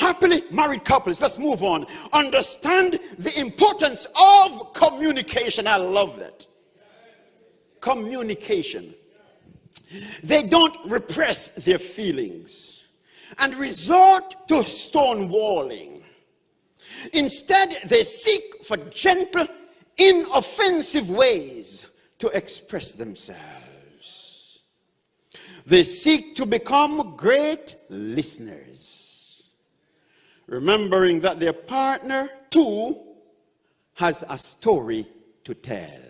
Happily married couples, let's move on. Understand the importance of communication. I love that. Communication. They don't repress their feelings and resort to stonewalling. Instead, they seek for gentle, inoffensive ways to express themselves. They seek to become great listeners, remembering that their partner too has a story to tell.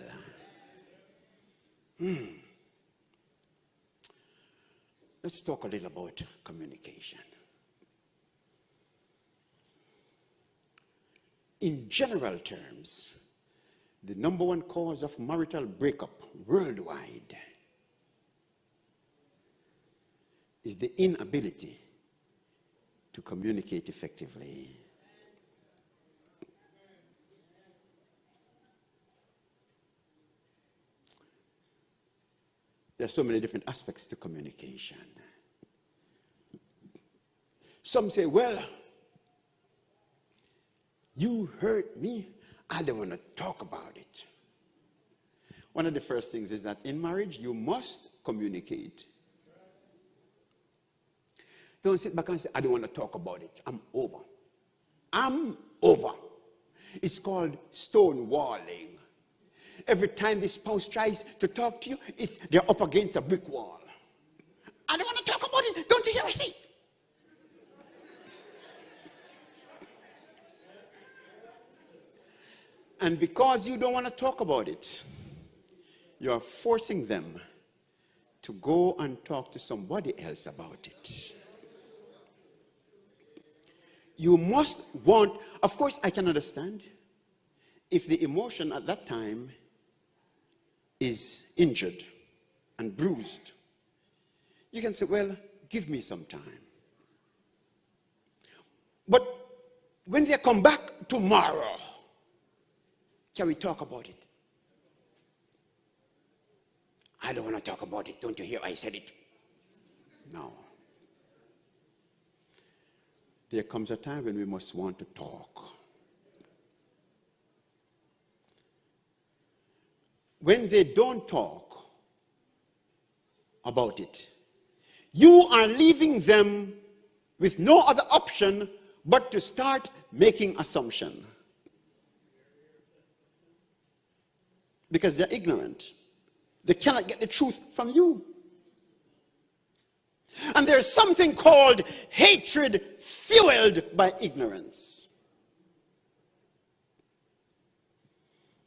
Let's talk a little about communication. In general terms, the number one cause of marital breakup worldwide is the inability to communicate effectively. There are so many different aspects to communication. Some say, well, you hurt me, I don't want to talk about it. One of the first things is that in marriage, you must communicate. Don't sit back and say, I don't want to talk about it. I'm over. I'm over. It's called stonewalling. Every time the spouse tries to talk to you, they're up against a brick wall. I don't want to talk about it. Don't you hear I say it? And because you don't want to talk about it, you are forcing them to go and talk to somebody else about it. You must want, of course I can understand, if the emotion at that time is injured and bruised, you can say, well, give me some time. But when they come back tomorrow, can we talk about it? I don't want to talk about it. Don't you hear I said it? No. There comes a time when we must want to talk. When they don't talk about it, you are leaving them with no other option but to start making assumptions. Because they're ignorant. They cannot get the truth from you. And there's something called hatred fueled by ignorance.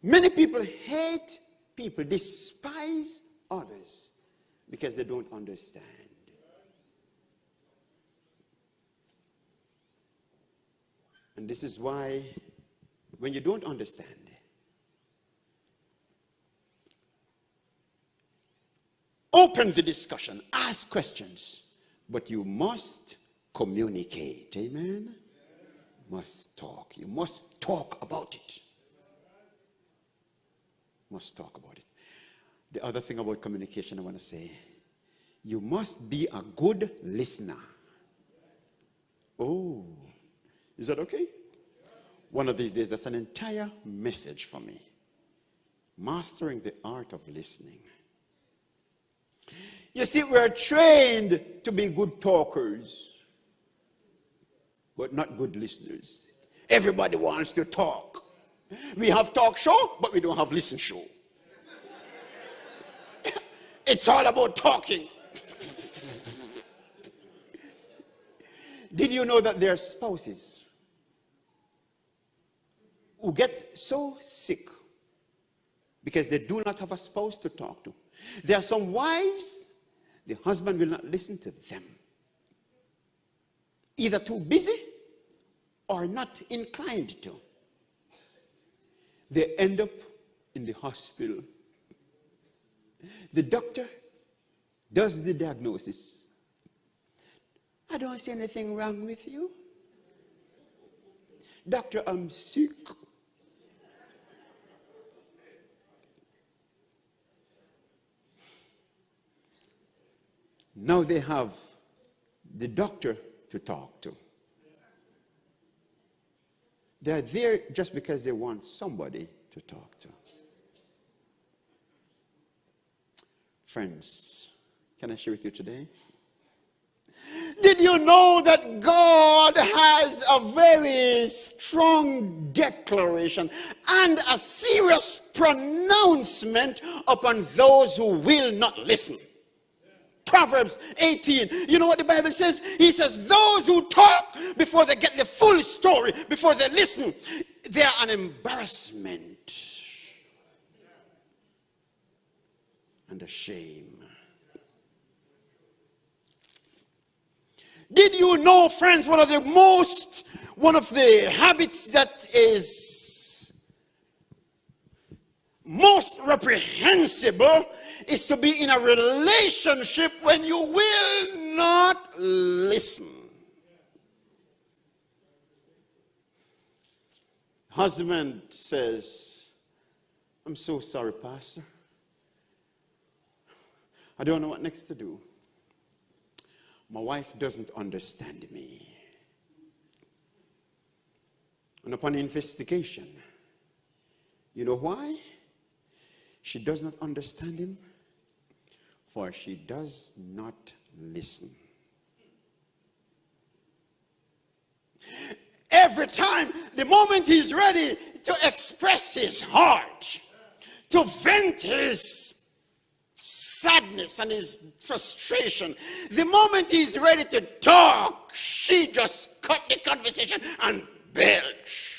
Many people hate people, despise others because they don't understand. And this is why when you don't understand, open the discussion, ask questions, but you must communicate. Amen? Must talk. You must talk about it. Must talk about it. The other thing about communication I want to say, you must be a good listener. Oh, is that okay? One of these days, that's an entire message for me. Mastering the art of listening. You see, we're trained to be good talkers, but not good listeners. Everybody wants to talk. We have talk show, but we don't have listen show. It's all about talking. Did you know that there are spouses who get so sick because they do not have a spouse to talk to? There are some wives, the husband will not listen to them. Either too busy or not inclined to. They end up in the hospital. The doctor does the diagnosis. I don't see anything wrong with you. Doctor, I'm sick. Now they have the doctor to talk to. They're there just because they want somebody to talk to. Friends, can I share with you today? Did you know that God has a very strong declaration and a serious pronouncement upon those who will not listen? Proverbs 18. You know what the Bible says? He says, those who talk before they get the full story, before they listen, they are an embarrassment and a shame. Did you know, friends, one of the habits that is most reprehensible is to be in a relationship when you will not listen. Husband says, I'm so sorry, Pastor. I don't know what next to do. My wife doesn't understand me. And upon investigation, you know why? She does not understand him, for she does not listen. Every time, the moment he's ready to express his heart, to vent his sadness and his frustration, the moment he's ready to talk, she just cut the conversation and belch.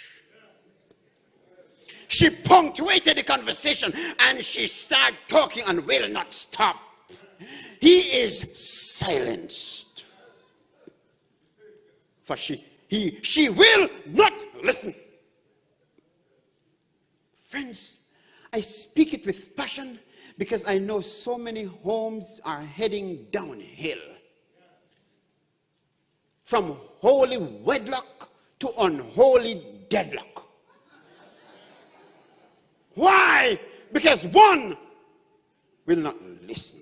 She punctuated the conversation and she started talking and will not stop. He is silenced. For she will not listen. Friends, I speak it with passion because I know so many homes are heading downhill. From holy wedlock to unholy deadlock. Why? Because one will not listen.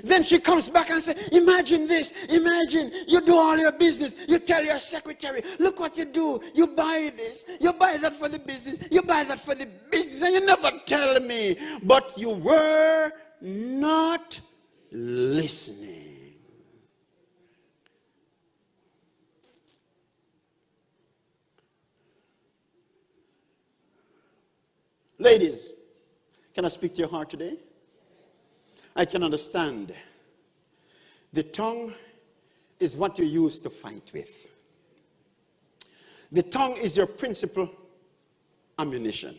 Then she comes back and says, imagine this, imagine you do all your business, you tell your secretary, look what you do, you buy this, you buy that for the business, you buy that for the business, and you never tell me, but you were not listening. Ladies, can I speak to your heart today? I can understand. The tongue is what you use to fight with. The tongue is your principal ammunition.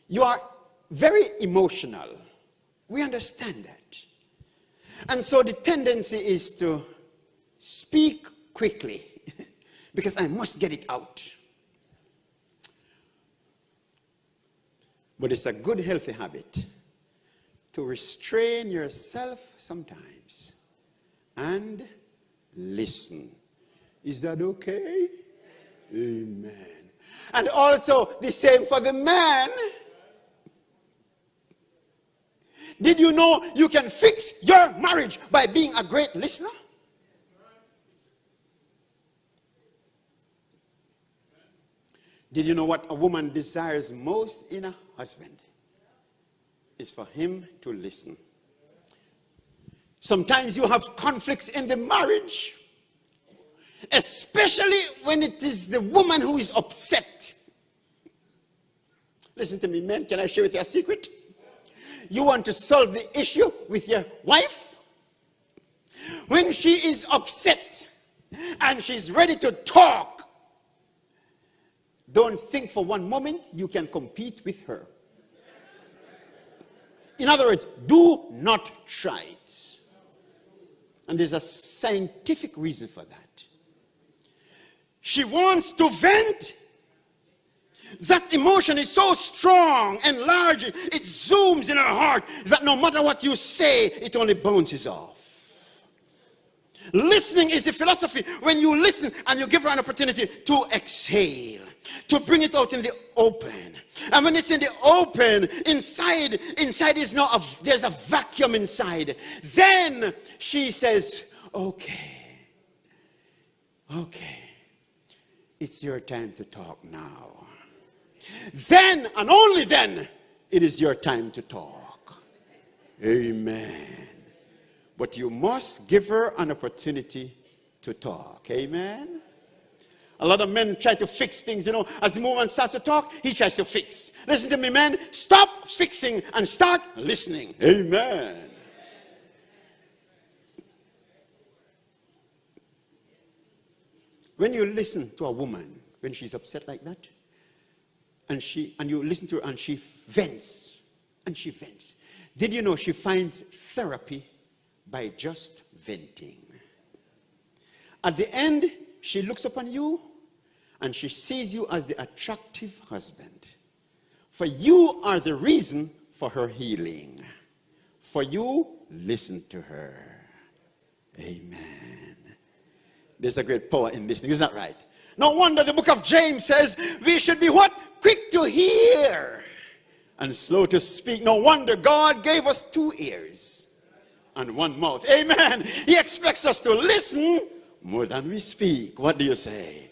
You are very emotional. We understand that. And so the tendency is to speak quickly because I must get it out. But it's a good, healthy habit to restrain yourself sometimes and listen. Is that okay? Yes. Amen. And also the same for the man. Did you know you can fix your marriage by being a great listener? Did you know what a woman desires most in a husband? Is for him to listen. Sometimes you have conflicts in the marriage, especially when it is the woman who is upset. Listen to me, men. Can I share with you a secret? You want to solve the issue with your wife? When she is upset and she's ready to talk, don't think for one moment you can compete with her. In other words, do not try it. And there's a scientific reason for that. She wants to vent. That emotion is so strong and large, it zooms in her heart that no matter what you say, it only bounces off. Listening is a philosophy. When you listen and you give her an opportunity to exhale, to bring it out in the open. And when it's in the open, inside is now there's a vacuum inside. Then she says, okay, Okay, it's your time to talk now. Then, and only then, it is your time to talk. Amen. But you must give her an opportunity to talk. Amen. A lot of men try to fix things, As the woman starts to talk, he tries to fix. Listen to me, men. Stop fixing and start listening. Amen. When you listen to a woman, when she's upset like that, and you listen to her and she vents, Did you know she finds therapy by just venting? At the end, she looks upon you and she sees you as the attractive husband. For you are the reason for her healing. For you, listen to her. Amen. There's a great power in listening, isn't that right? No wonder the book of James says we should be what? Quick to hear and slow to speak. No wonder God gave us 2 ears and 1 mouth. Amen. He expects us to listen more than we speak. What do you say?